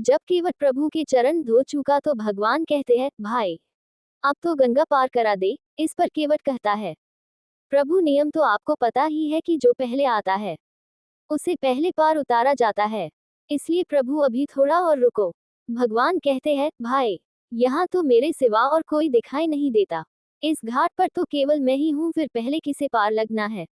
जब केवट प्रभु के चरण धो चुका तो भगवान कहते हैं, भाई अब तो गंगा पार करा दे। इस पर केवट कहता है, प्रभु नियम तो आपको पता ही है कि जो पहले आता है उसे पहले पार उतारा जाता है, इसलिए प्रभु अभी थोड़ा और रुको। भगवान कहते हैं, भाई यहाँ तो मेरे सिवा और कोई दिखाई नहीं देता, इस घाट पर तो केवल मैं ही हूँ, फिर पहले किसे पार लगना है।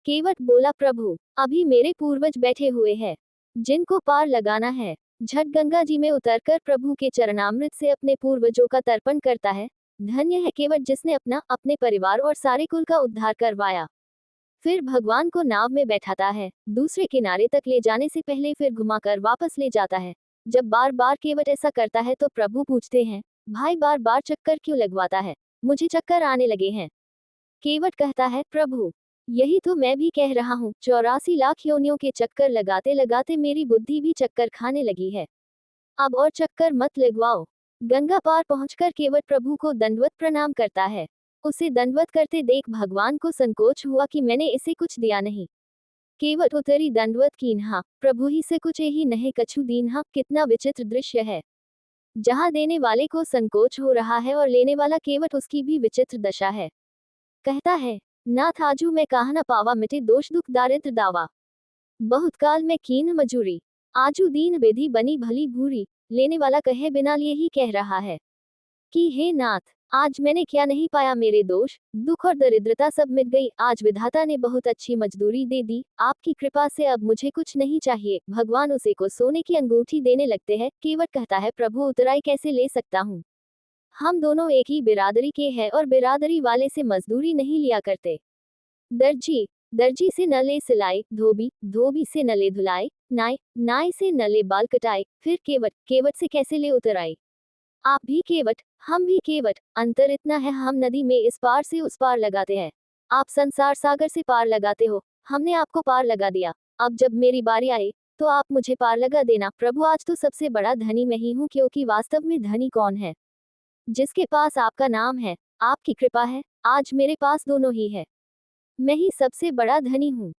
केवट बोला, प्रभु अभी मेरे पूर्वज बैठे हुए हैं जिनको पार लगाना है। झट गंगा जी में उतरकर प्रभु के चरणामृत से अपने पूर्वजों का तर्पण करता है। धन्य है केवट जिसने अपना, अपने परिवार और सारे कुल का उद्धार करवाया। फिर भगवान को नाव में बैठाता है, दूसरे किनारे तक ले जाने से पहले फिर घुमाकर वापस ले जाता है। जब बार बार केवट ऐसा करता है तो प्रभु पूछते हैं, भाई बार बार चक्कर क्यों लगवाता है, मुझे चक्कर आने लगे हैं। केवट कहता है, प्रभु यही तो मैं भी कह रहा हूँ, 84 लाख योनियों के चक्कर लगाते लगाते मेरी बुद्धि भी चक्कर खाने लगी है, अब और चक्कर मत लगवाओ। गंगा पार पहुंचकर केवट प्रभु को दंडवत प्रणाम करता है। उसे दंडवत करते देख भगवान को संकोच हुआ कि मैंने इसे कुछ दिया नहीं। केवट उतरी दंडवत कीन्हा, प्रभु ही से कुछ ही नहीं कछु दीन्हा। कितना विचित्र दृश्य है, जहाँ देने वाले को संकोच हो रहा है और लेने वाला केवट, उसकी भी विचित्र दशा है। कहता है, नाथ आजू मैं काह न पावा, मिटे दोष दुख दारिद्र दावा। बहुत काल में कीन मजूरी, आजू दीन विधि बनी भली भूरी। लेने वाला कहे बिना लिए ही कह रहा है कि हे नाथ, आज मैंने क्या नहीं पाया, मेरे दोष दुख और दरिद्रता सब मिट गई। आज विधाता ने बहुत अच्छी मजदूरी दे दी, आपकी कृपा से अब मुझे कुछ नहीं चाहिए। भगवान उसे को सोने की अंगूठी देने लगते हैं। केवट कहता है, प्रभु उतराई कैसे ले सकता हूँ, हम दोनों एक ही बिरादरी के हैं और बिरादरी वाले से मजदूरी नहीं लिया करते। दर्जी दर्जी से न ले सिलाई, धोबी धोबी से न ले धुलाई, नाई नाई से न ले बाल कटाई। फिर केवट केवट से कैसे ले उतराई। आप भी केवट, हम भी केवट, अंतर इतना है, हम नदी में इस पार से उस पार लगाते हैं, आप संसार सागर से पार लगाते हो। हमने आपको पार लगा दिया, अब जब मेरी बारी आई तो आप मुझे पार लगा देना। प्रभु आज तो सबसे बड़ा धनी मैं ही हूँ, क्योंकि वास्तव में धनी कौन है, जिसके पास आपका नाम है, आपकी कृपा है। आज मेरे पास दोनों ही है, मैं ही सबसे बड़ा धनी हूँ।